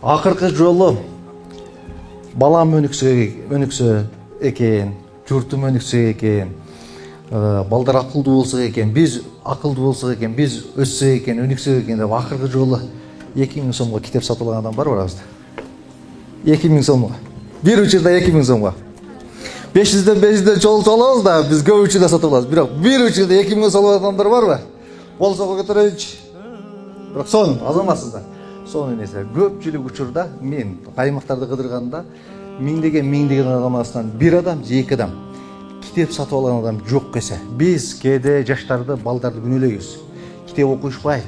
Акыркы жолу балам өнүксө экен, журтум өнүксө экен, балдар акылдуу болсо экен, биз акылдуу болсок экен, биз өссө экен, өнүксө экен деп акыркы жолу 2000 сомго китеп сатып алган адам барбы арабызда? 2000 сомго. Бир учурда 2000 сомго. 500 жол алабыз да, биз көп учурда сатып алабыз. Бирок бир учурда 2000 сом алган адамдар барбы? Болсо көтөрөйүнчү. Бирок сон азаматсыздар. Сон нерсе көпчүлүк учурда мен аймактарды кыдырганда миңдеген адам арасынан бир адам же эки адам китеп сатып алган адам жок эсе. Биз кээде жаштарды, балдарды күнөөлөйбүз. Китеп окушпай,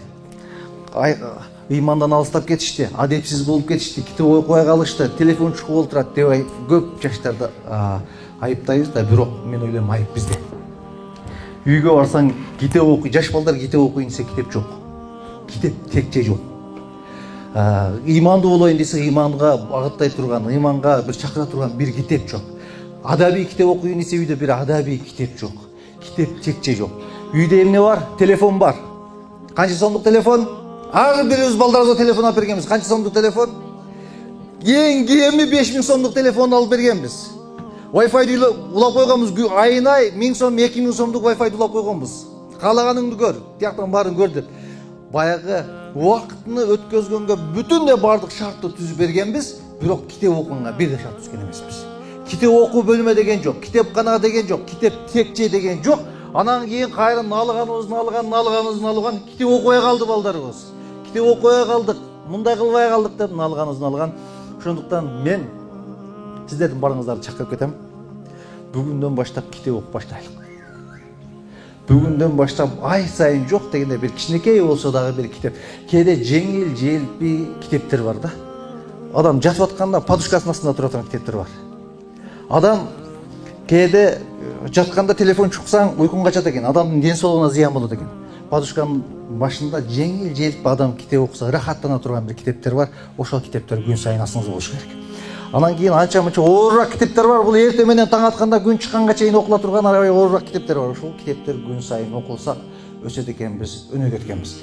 ыймандан алыстап кетишти, адепсиз болуп кетишти, китеп окубай калышты, телефон чукуп олтурат деп көп жаштарды айыптайбыз да, бирок мен ойлойм айып бизде. Үйгө барсаң китеп окуй, жаш балдар китеп окуйн десе китеп жок. Китеп текче жок. Ыймандуу болоюн десе ыйманга багыттай турган, ыйманга бир чакыра турган бир китеп жок. Адабий китеп окуйн десе үйдө бир адабий китеп жок. Китеп текче жок. Үйдө эмне бар? Телефон бар. Канча сомдук телефон? Ар бирибиз балдарыбызга телефон алып бергенбиз. Канча сомдук телефон? Эң кеми 5000 сомдук телефон алып бергенбиз. Wi-Fi улап койгонбуз, айына 1000 сом, 2000 сомдук Wi-Fi улап койгонбуз. Каалаганыңды көр, тияктан баарын көр деп. Баягы убакытны өткөзгөнгө бүтүндөй бардык шартты түзүп бергенбиз, бирок китеп окуганга бир да шарт түзгөн эмеспиз. Китеп окуу бөлмө деген жок, китепкана деген жок, китеп текче деген жок. Анан кийин кайра налыган китеп окубай калды балдарыбыз. Китеп окубай калдык, мындай кылбай калдык деп налган. Ошондуктан мен сиздердин барыңыздарды чакырып кетем. Бүгүндөн баштап китеп окуп баштайлык. Бүгүндөн баштап ай сайын жок дегенде бир кичинекей болсо дагы бир китеп. Кээде жеңил желпи китептер бар да. Адам жатып атканда подушкасынын астында тура турган китептер бар. Адам кээде жатканда телефон чуксаң уйкуң качат экен, адамдын ден соолугуна зыян болот экен. Подушканын башында жеңил желпи адам китеп окуса рахаттана турган бир китептер бар. Ошол китептер күн сайын астыңызда болуш керек. Анан кийин анча-мынча оорураак китептер бар. Бул эртең менен таң атканда күн чыкканга чейин окула турган оорураак китептер бар. Ошол китептер күн сайын окулсак өсөт экенбиз, өнүгөт экенбиз.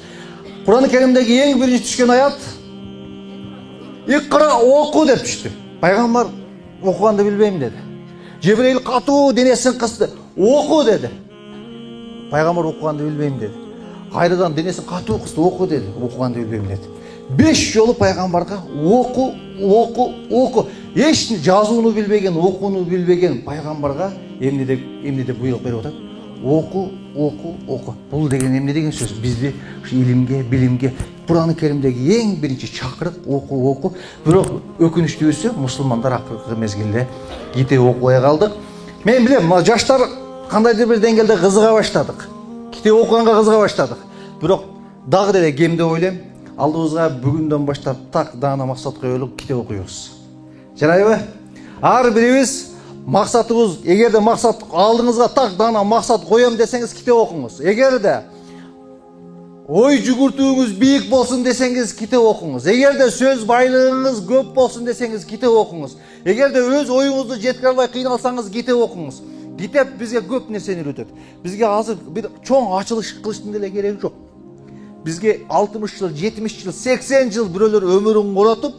Кур'ан-ы Керимдеги эң биринчи түшкөн аят Икра оку деп түштү. Пайгамбар окуганды билбейм деди. Жебрейил катуу денесин кысты. Оку деди. Пайгамбар окуганды билбейм деди. Кайрадан денесин катуу кысты, оку деди. Окуганды билбейм деди. 5 жолу пайгамбарга оку. Эч жазууну билбеген, окууну билбеген пайгамбарга эмне деп буйрук берип атат? Оку. Бул деген эмне деген сөз? Бизди илимге, билимге, Кур'ан-ы Керимдеги эң биринчи чакырык оку. Бирок өкүнүчтүүсү мусулмандар акыркы мезгилде китеп окубай калдык. Мен билем, жаштар кандайдыр бир деңгээлде кызыга баштадык. Китеп окуганга кызыга баштадык. Бирок дагы деле кем деп ойлойм, алдыбызга бүгүндөн баштап так даана максат коелук, китеп окуйбуз. Жарайбы? Ар бирибиз максатыбыз, эгерде максат алдыңызга так даана максат коем десеңиз китеп окуңуз. Эгерде ой жүгүртүүңүз бийик болсун десеңиз китеп окуңуз. Эгерде сөз байлыгыңыз көп болсун десеңиз китеп окуңуз. Эгерде өз оюңузду жеткире албай кыйналсаңыз китеп окуңуз. Китеп бизге көп нерсени үйрөтөт. Бизге азыр бир чоң ачылыш кылыштын деле кереги жок. Бизге 60 жыл, 70 жыл, 80 жыл бирөөлөр өмүрүн коротуп,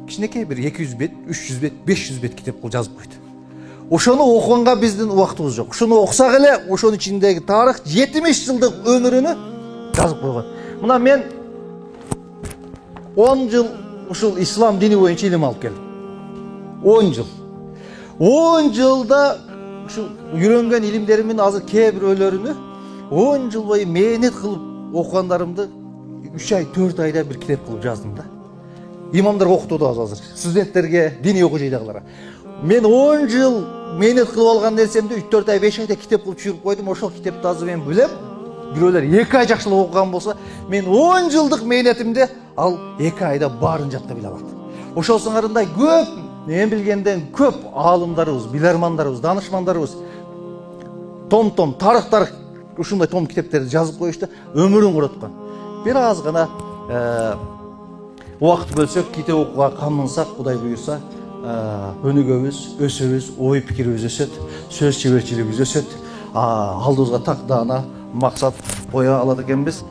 кичинекей бир 200 бет, 300 бет, 500 бет китеп жазып койду. Ошону окуганга биздин убактыбыз жок. Ошону окусак эле, ошонун ичиндеги тарых 70 жылдык өмүрүнү жазып койгон. Мына мен 10 жыл ушул ислам дини боюнча илим алып келдим. 10 жыл. 10 жылда ушул үйрөнгөн илимдеримдин азыр кээ бирөөлөрүнү 10 жыл бою мээнет кылып окугандарымды 3 ай, 4 айда бир китеп кылып жаздым да. Имамдарга окутуп атабыз азыр. Студенттерге, дини окуучуларга. Мен 10 жыл мээнет кылып алган нерсемди 3-4 ай, 5 айда китеп кылып чыгырып койдум. Ошол китепти азыр мен билем. Бирөөлөр 2 ай жакшылап окуган болсо, мен 10 жылдык мээнетимди ал 2 айда баарын жатка биле алат. Ошол сыңарындай көп, мен билгенден көп аалымдарыбыз, билармандарыбыз, данышмандарыбыз том тарыхтар ушундай том китептерди жазып коюшту, өмүрүн короткон. Бир аз гана убакыт бөлсөк, китеп окууга камынсак, Кудай буйрса, өнүгөбүз, өсөбүз, ой пикирибиз өсөт, сөз чеберчилигибиз өсөт, алдыбызга так даана максат коя алат экенбиз.